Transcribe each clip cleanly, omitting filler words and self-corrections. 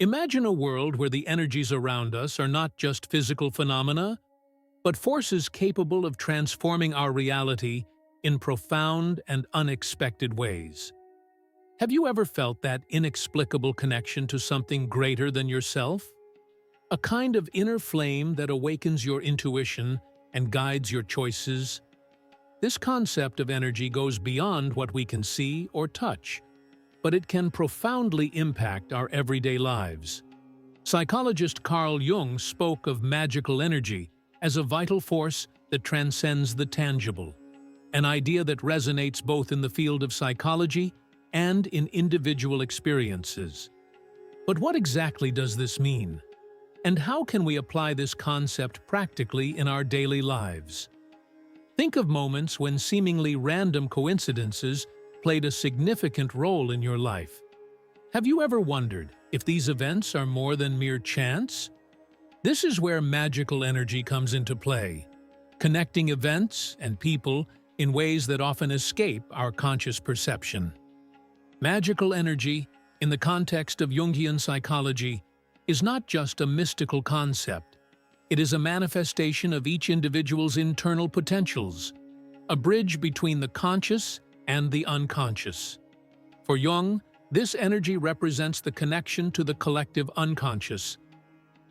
Imagine a world where the energies around us are not just physical phenomena, but forces capable of transforming our reality in profound and unexpected ways. Have you ever felt that inexplicable connection to something greater than yourself? A kind of inner flame that awakens your intuition and guides your choices? This concept of energy goes beyond what we can see or touch, but it can profoundly impact our everyday lives. Psychologist Carl Jung spoke of magical energy as a vital force that transcends the tangible, an idea that resonates both in the field of psychology and in individual experiences. But what exactly does this mean? And how can we apply this concept practically in our daily lives? Think of moments when seemingly random coincidences played a significant role in your life. Have you ever wondered if these events are more than mere chance? This is where magical energy comes into play, connecting events and people in ways that often escape our conscious perception. Magical energy, in the context of Jungian psychology, is not just a mystical concept. It is a manifestation of each individual's internal potentials, a bridge between the conscious and the unconscious. For Jung, this energy represents the connection to the collective unconscious,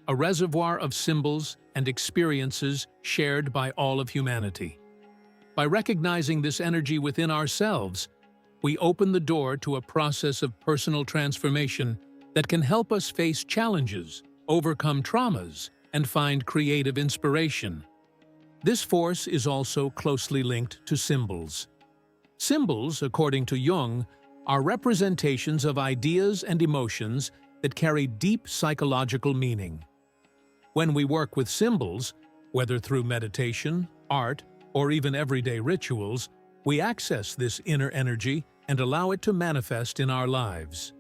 a reservoir of symbols and experiences shared by all of humanity. By recognizing this energy within ourselves, we open the door to a process of personal transformation that can help us face challenges, overcome traumas, and find creative inspiration. This force is also closely linked to symbols. Symbols, according to Jung, are representations of ideas and emotions that carry deep psychological meaning. When we work with symbols, whether through meditation, art, or even everyday rituals, we access this inner energy and allow it to manifest in our lives.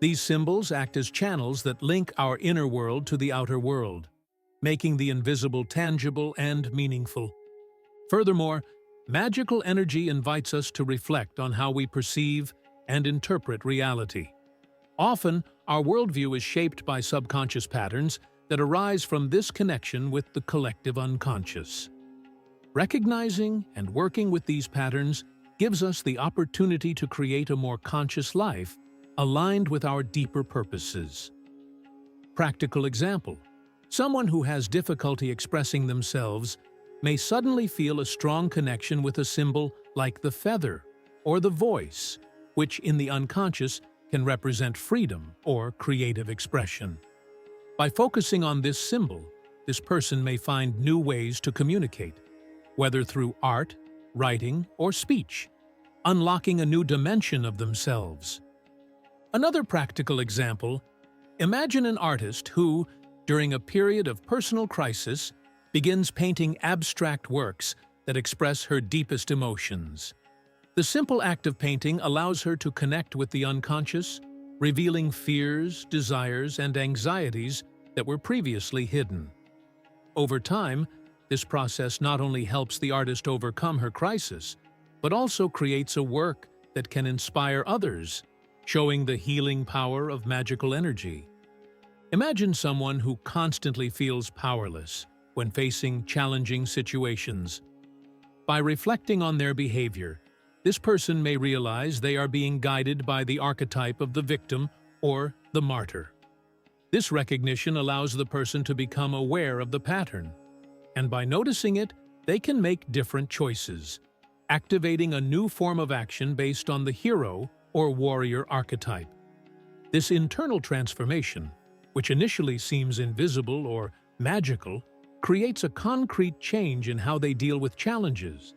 These symbols act as channels that link our inner world to the outer world, making the invisible tangible and meaningful. Furthermore, magical energy invites us to reflect on how we perceive and interpret reality. Often, our worldview is shaped by subconscious patterns that arise from this connection with the collective unconscious. Recognizing and working with these patterns gives us the opportunity to create a more conscious life aligned with our deeper purposes. Practical example: someone who has difficulty expressing themselves may suddenly feel a strong connection with a symbol like the feather or the voice, which in the unconscious can represent freedom or creative expression. By focusing on this symbol, this person may find new ways to communicate, whether through art, writing, or speech, unlocking a new dimension of themselves. Another practical example: imagine an artist who, during a period of personal crisis, begins painting abstract works that express her deepest emotions. The simple act of painting allows her to connect with the unconscious, revealing fears, desires, and anxieties that were previously hidden. Over time, this process not only helps the artist overcome her crisis, but also creates a work that can inspire others, showing the healing power of magical energy. Imagine someone who constantly feels powerless when facing challenging situations. By reflecting on their behavior, this person may realize they are being guided by the archetype of the victim or the martyr. This recognition allows the person to become aware of the pattern, and by noticing it, they can make different choices, activating a new form of action based on the hero or warrior archetype. This internal transformation, which initially seems invisible or magical, creates a concrete change in how they deal with challenges.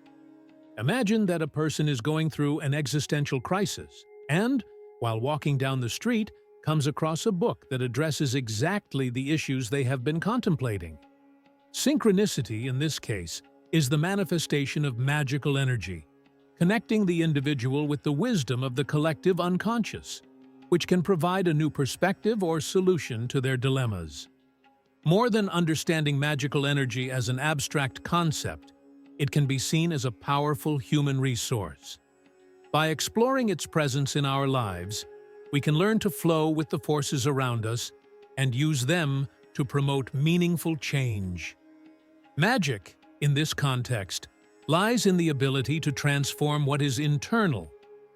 Imagine that a person is going through an existential crisis and, while walking down the street, comes across a book that addresses exactly the issues they have been contemplating. Synchronicity, in this case, is the manifestation of magical energy, connecting the individual with the wisdom of the collective unconscious, which can provide a new perspective or solution to their dilemmas. More than understanding magical energy as an abstract concept, it can be seen as a powerful human resource. By exploring its presence in our lives, we can learn to flow with the forces around us and use them to promote meaningful change. Magic, in this context, lies in the ability to transform what is internal,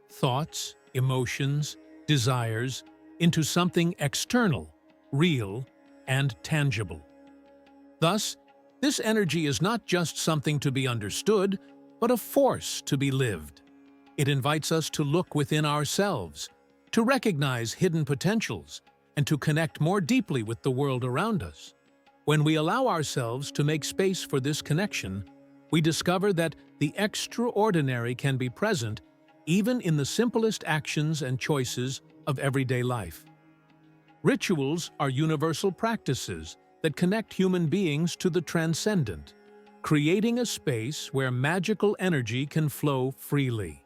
thoughts, emotions, desires, into something external, real, and tangible. Thus, this energy is not just something to be understood, but a force to be lived. It invites us to look within ourselves, to recognize hidden potentials, and to connect more deeply with the world around us. When we allow ourselves to make space for this connection, we discover that the extraordinary can be present even in the simplest actions and choices of everyday life. Rituals are universal practices that connect human beings to the transcendent, creating a space where magical energy can flow freely.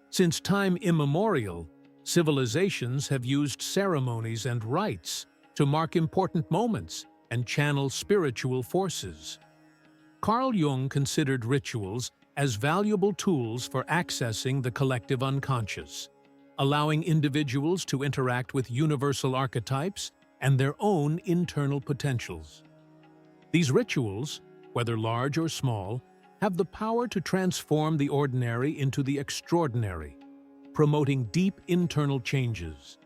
Since time immemorial, civilizations have used ceremonies and rites to mark important moments and channel spiritual forces. Carl Jung considered rituals as valuable tools for accessing the collective unconscious, allowing individuals to interact with universal archetypes and their own internal potentials. These rituals, whether large or small, have the power to transform the ordinary into the extraordinary, promoting deep internal changes.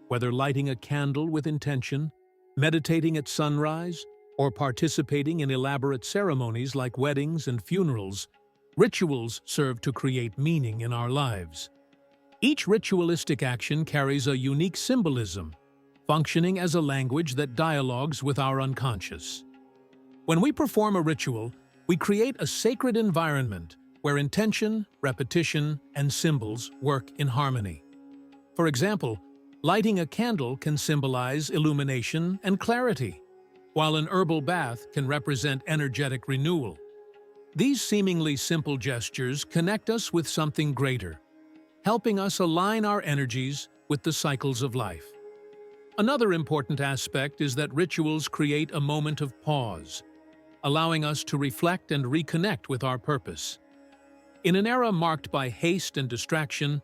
Whether lighting a candle with intention, meditating at sunrise, or participating in elaborate ceremonies like weddings and funerals, rituals serve to create meaning in our lives. Each ritualistic action carries a unique symbolism, functioning as a language that dialogues with our unconscious. When we perform a ritual, we create a sacred environment where intention, repetition, and symbols work in harmony. For example, lighting a candle can symbolize illumination and clarity, while an herbal bath can represent energetic renewal. These seemingly simple gestures connect us with something greater, helping us align our energies with the cycles of life. Another important aspect is that rituals create a moment of pause, allowing us to reflect and reconnect with our purpose. In an era marked by haste and distraction,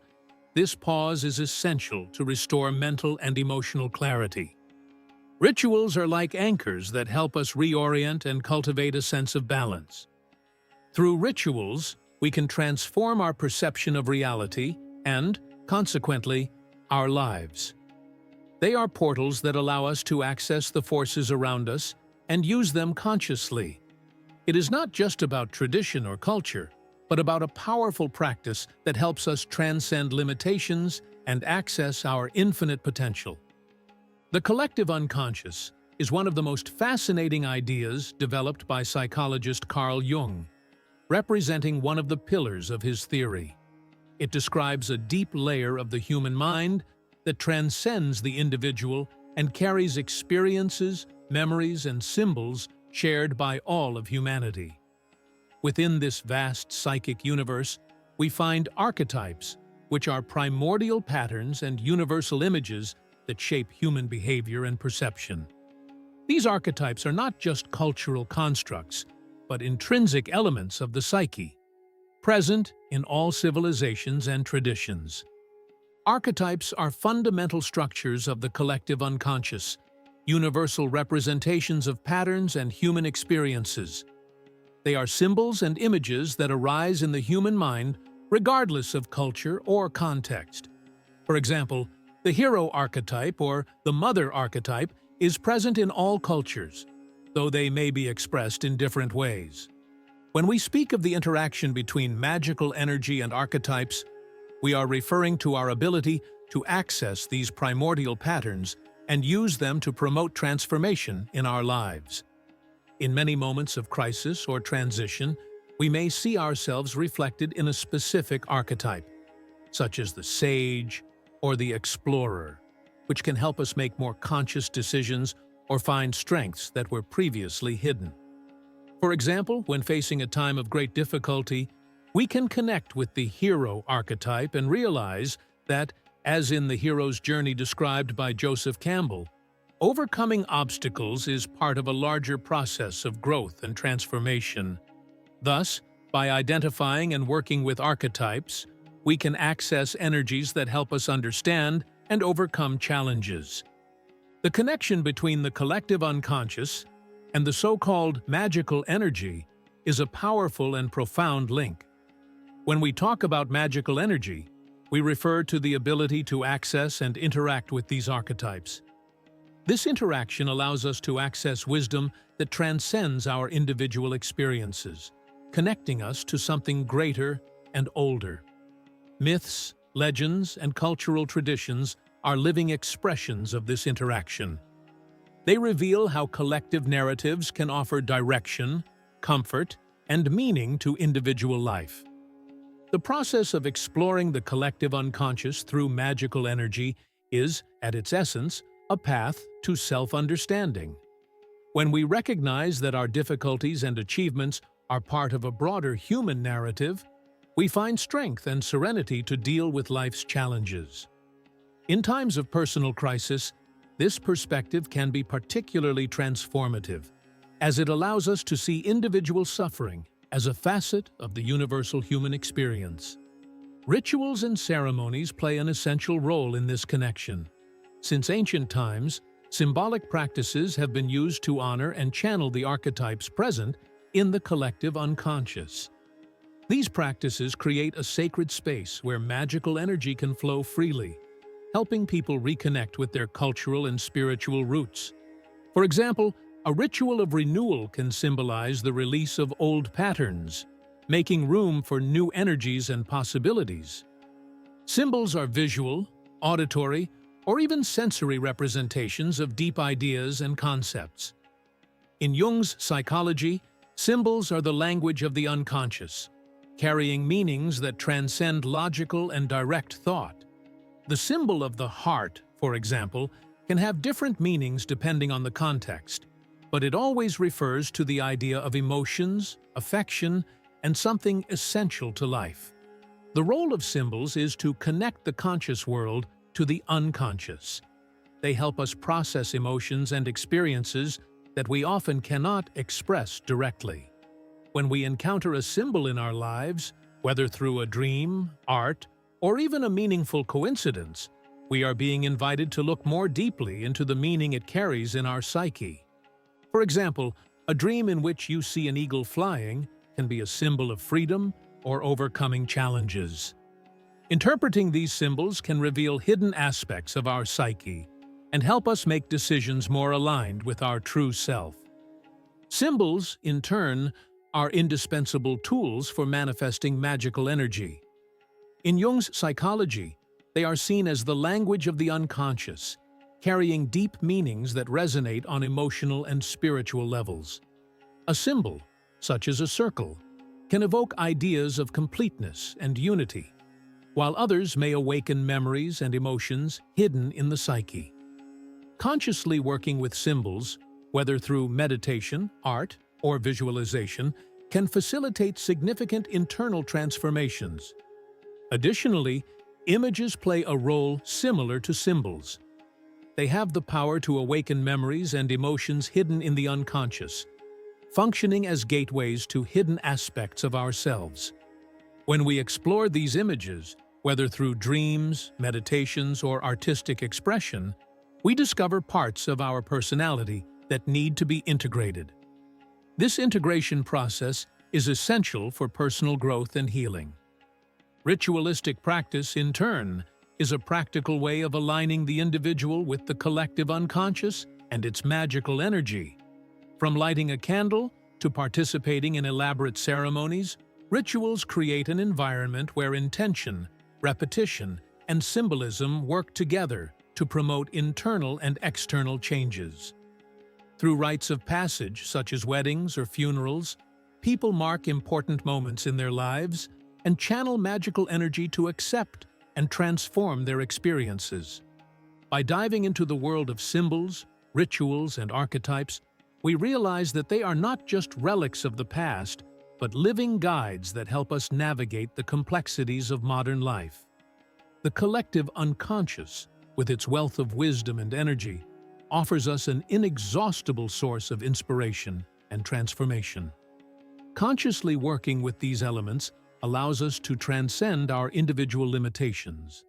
this pause is essential to restore mental and emotional clarity. Rituals are like anchors that help us reorient and cultivate a sense of balance. Through rituals, we can transform our perception of reality and, consequently, our lives. They are portals that allow us to access the forces around us and use them consciously. It is not just about tradition or culture, but about a powerful practice that helps us transcend limitations and access our infinite potential. The collective unconscious is one of the most fascinating ideas developed by psychologist Carl Jung, representing one of the pillars of his theory. It describes a deep layer of the human mind that transcends the individual and carries experiences, memories, and symbols shared by all of humanity. Within this vast psychic universe, we find archetypes, which are primordial patterns and universal images that shape human behavior and perception. These archetypes are not just cultural constructs, but intrinsic elements of the psyche, present in all civilizations and traditions. Archetypes are fundamental structures of the collective unconscious, universal representations of patterns and human experiences. They are symbols and images that arise in the human mind regardless of culture or context. For example, the hero archetype or the mother archetype is present in all cultures, though they may be expressed in different ways. When we speak of the interaction between magical energy and archetypes, we are referring to our ability to access these primordial patterns and use them to promote transformation in our lives. In many moments of crisis or transition, we may see ourselves reflected in a specific archetype, such as the sage or the explorer, which can help us make more conscious decisions or find strengths that were previously hidden. For example, when facing a time of great difficulty, we can connect with the hero archetype and realize that, as in the hero's journey described by Joseph Campbell, overcoming obstacles is part of a larger process of growth and transformation. Thus, by identifying and working with archetypes, we can access energies that help us understand and overcome challenges. The connection between the collective unconscious and the so-called magical energy is a powerful and profound link. When we talk about magical energy, we refer to the ability to access and interact with these archetypes. This interaction allows us to access wisdom that transcends our individual experiences, connecting us to something greater and older. Myths, legends, and cultural traditions are living expressions of this interaction. They reveal how collective narratives can offer direction, comfort, and meaning to individual life. The process of exploring the collective unconscious through magical energy is, at its essence, a path to self-understanding. When we recognize that our difficulties and achievements are part of a broader human narrative, we find strength and serenity to deal with life's challenges. In times of personal crisis, this perspective can be particularly transformative, as it allows us to see individual suffering as a facet of the universal human experience. Rituals and ceremonies play an essential role in this connection. Since ancient times, symbolic practices have been used to honor and channel the archetypes present in the collective unconscious. These practices create a sacred space where magical energy can flow freely, helping people reconnect with their cultural and spiritual roots. For example, a ritual of renewal can symbolize the release of old patterns, making room for new energies and possibilities. Symbols are visual, auditory, or even sensory representations of deep ideas and concepts. In Jung's psychology, symbols are the language of the unconscious, carrying meanings that transcend logical and direct thought. The symbol of the heart, for example, can have different meanings depending on the context, but it always refers to the idea of emotions, affection, and something essential to life. The role of symbols is to connect the conscious world to the unconscious. They help us process emotions and experiences that we often cannot express directly. When we encounter a symbol in our lives, whether through a dream, art, or even a meaningful coincidence, we are being invited to look more deeply into the meaning it carries in our psyche. For example, a dream in which you see an eagle flying can be a symbol of freedom or overcoming challenges. Interpreting these symbols can reveal hidden aspects of our psyche and help us make decisions more aligned with our true self. Symbols, in turn, are indispensable tools for manifesting magical energy. In Jung's psychology, they are seen as the language of the unconscious, carrying deep meanings that resonate on emotional and spiritual levels. A symbol, such as a circle, can evoke ideas of completeness and unity, while others may awaken memories and emotions hidden in the psyche. Consciously working with symbols, whether through meditation, art, or visualization, can facilitate significant internal transformations. Additionally, images play a role similar to symbols. They have the power to awaken memories and emotions hidden in the unconscious, functioning as gateways to hidden aspects of ourselves. When we explore these images, whether through dreams, meditations, or artistic expression, we discover parts of our personality that need to be integrated. This integration process is essential for personal growth and healing. Ritualistic practice, in turn, is a practical way of aligning the individual with the collective unconscious and its magical energy. From lighting a candle to participating in elaborate ceremonies, rituals create an environment where intention, repetition, and symbolism work together to promote internal and external changes. Through rites of passage, such as weddings or funerals, people mark important moments in their lives and channel magical energy to accept and transform their experiences. By diving into the world of symbols, rituals, and archetypes, we realize that they are not just relics of the past, but living guides that help us navigate the complexities of modern life. The collective unconscious, with its wealth of wisdom and energy, offers us an inexhaustible source of inspiration and transformation. Consciously working with these elements allows us to transcend our individual limitations.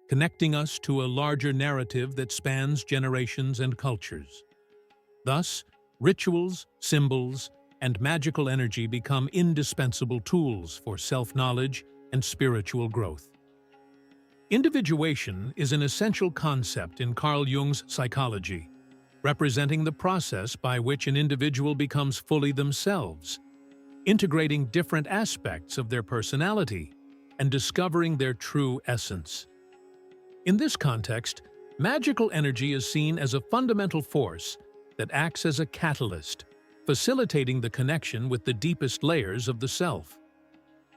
connecting us to a larger narrative that spans generations and cultures. Thus, rituals, symbols, and magical energy become indispensable tools for self-knowledge and spiritual growth. Individuation is an essential concept in Carl Jung's psychology, representing the process by which an individual becomes fully themselves, integrating different aspects of their personality and discovering their true essence. In this context, magical energy is seen as a fundamental force that acts as a catalyst, facilitating the connection with the deepest layers of the self.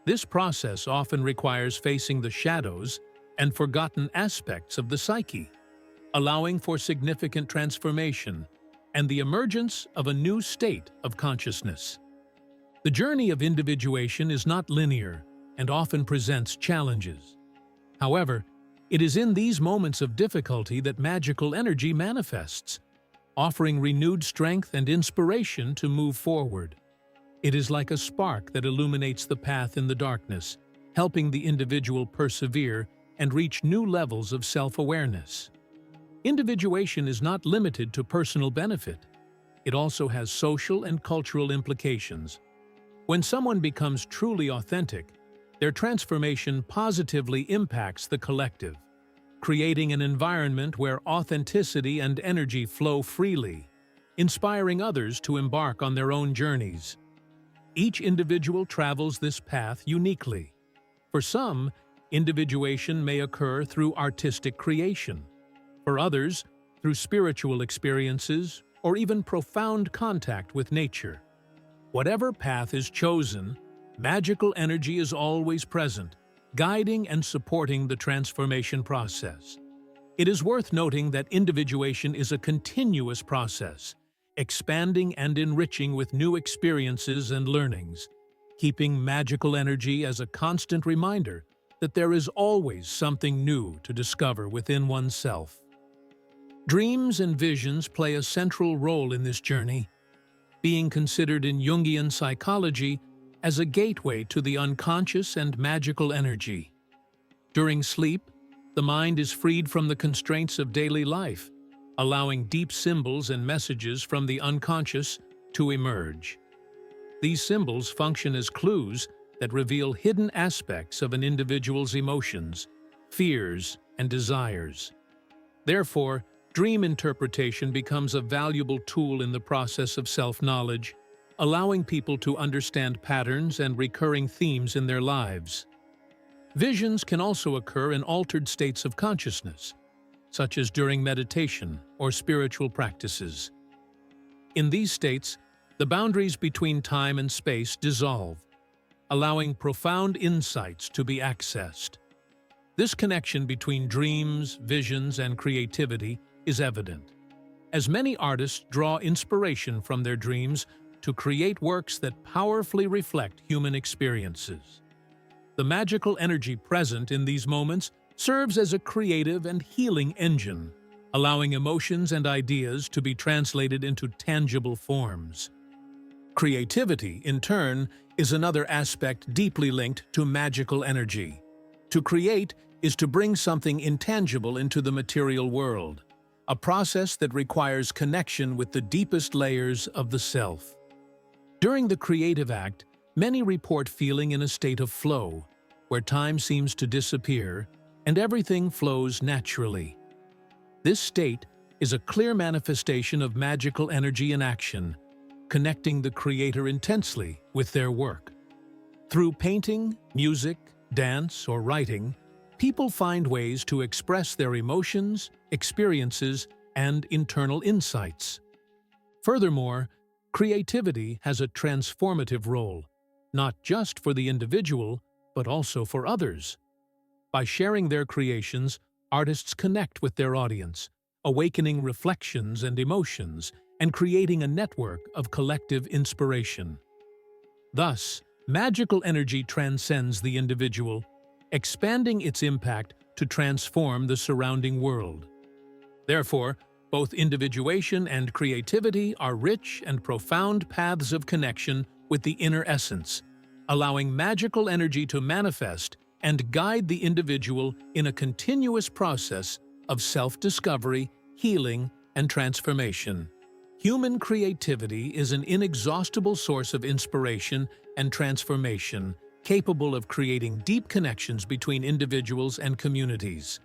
This process often requires facing the shadows and forgotten aspects of the psyche, allowing for significant transformation and the emergence of a new state of consciousness. The journey of individuation is not linear and often presents challenges. However, it is in these moments of difficulty that magical energy manifests, offering renewed strength and inspiration to move forward. It is like a spark that illuminates the path in the darkness, helping the individual persevere and reach new levels of self-awareness. Individuation is not limited to personal benefit. It also has social and cultural implications. When someone becomes truly authentic, their transformation positively impacts the collective, creating an environment where authenticity and energy flow freely, inspiring others to embark on their own journeys. Each individual travels this path uniquely. For some, individuation may occur through artistic creation. For others, through spiritual experiences or even profound contact with nature. Whatever path is chosen, magical energy is always present, guiding and supporting the transformation process. It is worth noting that individuation is a continuous process, expanding and enriching with new experiences and learnings, keeping magical energy as a constant reminder that there is always something new to discover within oneself. Dreams and visions play a central role in this journey, being considered in Jungian psychology as a gateway to the unconscious and magical energy. During sleep, the mind is freed from the constraints of daily life, allowing deep symbols and messages from the unconscious to emerge. These symbols function as clues that reveal hidden aspects of an individual's emotions, fears, and desires. Therefore, dream interpretation becomes a valuable tool in the process of self-knowledge, allowing people to understand patterns and recurring themes in their lives. Visions can also occur in altered states of consciousness, such as during meditation or spiritual practices. In these states, the boundaries between time and space dissolve, allowing profound insights to be accessed. This connection between dreams, visions, and creativity is evident, as many artists draw inspiration from their dreams to create works that powerfully reflect human experiences. The magical energy present in these moments serves as a creative and healing engine, allowing emotions and ideas to be translated into tangible forms. Creativity, in turn, is another aspect deeply linked to magical energy. To create is to bring something intangible into the material world, a process that requires connection with the deepest layers of the self. During the creative act, many report feeling in a state of flow, where time seems to disappear and everything flows naturally. This state is a clear manifestation of magical energy in action, connecting the creator intensely with their work. Through painting, music, dance, or writing, people find ways to express their emotions, experiences, and internal insights. Furthermore, creativity has a transformative role, not just for the individual, but also for others. By sharing their creations, artists connect with their audience, awakening reflections and emotions, and creating a network of collective inspiration. Thus, magical energy transcends the individual, expanding its impact to transform the surrounding world. Therefore, both individuation and creativity are rich and profound paths of connection with the inner essence, allowing magical energy to manifest and guide the individual in a continuous process of self-discovery, healing, and transformation. Human creativity is an inexhaustible source of inspiration and transformation, capable of creating deep connections between individuals and communities.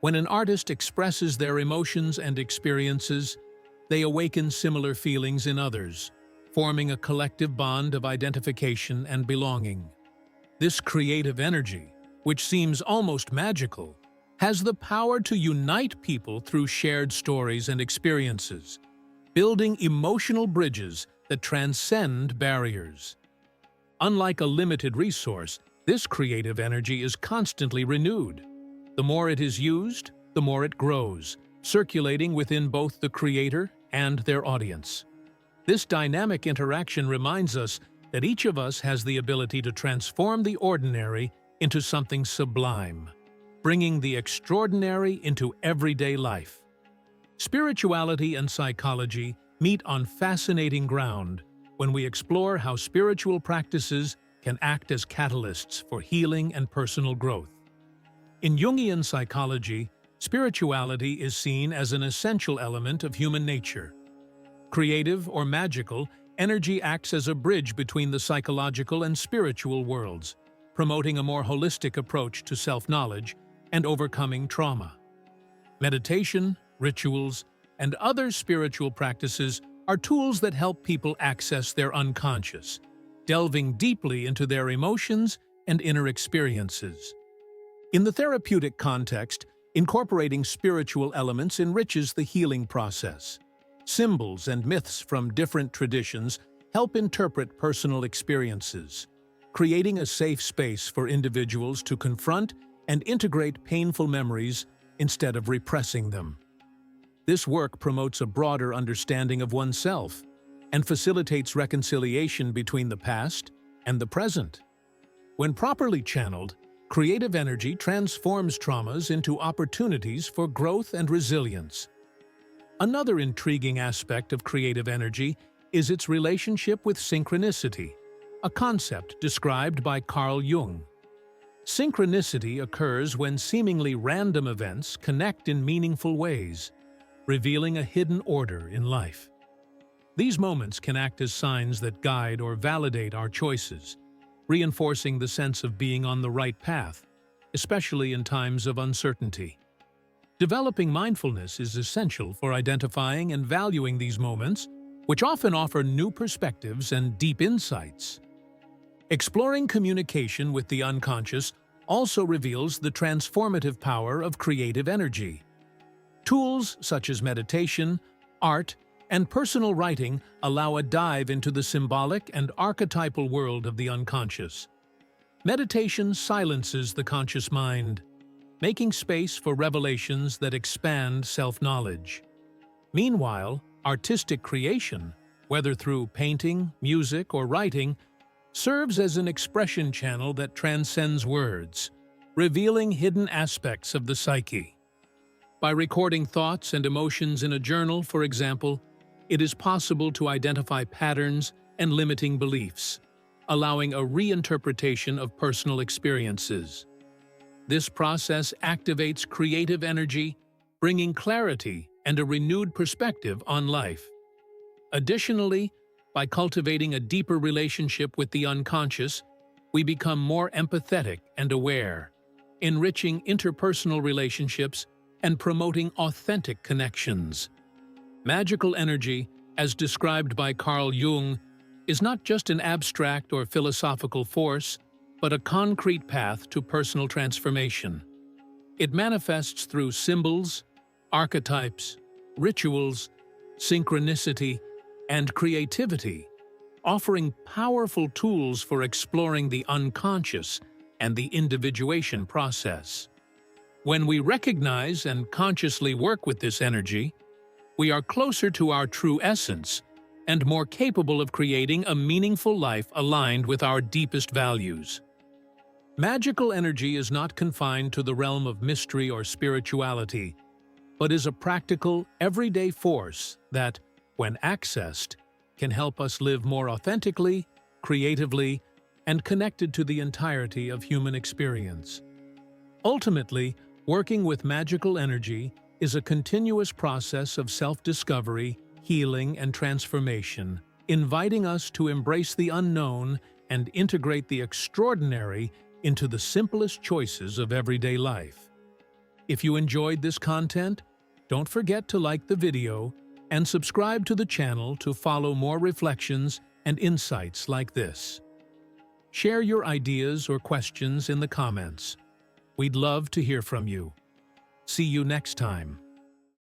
When an artist expresses their emotions and experiences, they awaken similar feelings in others, forming a collective bond of identification and belonging. This creative energy, which seems almost magical, has the power to unite people through shared stories and experiences, building emotional bridges that transcend barriers. Unlike a limited resource, this creative energy is constantly renewed. The more it is used, the more it grows, circulating within both the creator and their audience. This dynamic interaction reminds us that each of us has the ability to transform the ordinary into something sublime, bringing the extraordinary into everyday life. Spirituality and psychology meet on fascinating ground when we explore how spiritual practices can act as catalysts for healing and personal growth. In Jungian psychology, spirituality is seen as an essential element of human nature. Creative or magical, energy acts as a bridge between the psychological and spiritual worlds, promoting a more holistic approach to self-knowledge and overcoming trauma. Meditation, rituals, and other spiritual practices are tools that help people access their unconscious, delving deeply into their emotions and inner experiences. In the therapeutic context, incorporating spiritual elements enriches the healing process. Symbols and myths from different traditions help interpret personal experiences, creating a safe space for individuals to confront and integrate painful memories instead of repressing them. This work promotes a broader understanding of oneself and facilitates reconciliation between the past and the present. When properly channeled, creative energy transforms traumas into opportunities for growth and resilience. Another intriguing aspect of creative energy is its relationship with synchronicity, a concept described by Carl Jung. Synchronicity occurs when seemingly random events connect in meaningful ways, revealing a hidden order in life. These moments can act as signs that guide or validate our choices, reinforcing the sense of being on the right path, especially in times of uncertainty. Developing mindfulness is essential for identifying and valuing these moments, which often offer new perspectives and deep insights. Exploring communication with the unconscious also reveals the transformative power of creative energy. Tools such as meditation, art, and personal writing allow a dive into the symbolic and archetypal world of the unconscious. Meditation silences the conscious mind, making space for revelations that expand self-knowledge. Meanwhile, artistic creation, whether through painting, music, or writing, serves as an expression channel that transcends words, revealing hidden aspects of the psyche. By recording thoughts and emotions in a journal, for example, it is possible to identify patterns and limiting beliefs, allowing a reinterpretation of personal experiences. This process activates creative energy, bringing clarity and a renewed perspective on life. Additionally, by cultivating a deeper relationship with the unconscious, we become more empathetic and aware, enriching interpersonal relationships and promoting authentic connections. Magical energy, as described by Carl Jung, is not just an abstract or philosophical force, but a concrete path to personal transformation. It manifests through symbols, archetypes, rituals, synchronicity, and creativity, offering powerful tools for exploring the unconscious and the individuation process. When we recognize and consciously work with this energy, we are closer to our true essence and more capable of creating a meaningful life aligned with our deepest values. Magical energy is not confined to the realm of mystery or spirituality, but is a practical, everyday force that, when accessed, can help us live more authentically, creatively, and connected to the entirety of human experience. Ultimately, working with magical energy is a continuous process of self-discovery, healing, and transformation, inviting us to embrace the unknown and integrate the extraordinary into the simplest choices of everyday life. If you enjoyed this content, don't forget to like the video and subscribe to the channel to follow more reflections and insights like this. Share your ideas or questions in the comments. We'd love to hear from you. See you next time.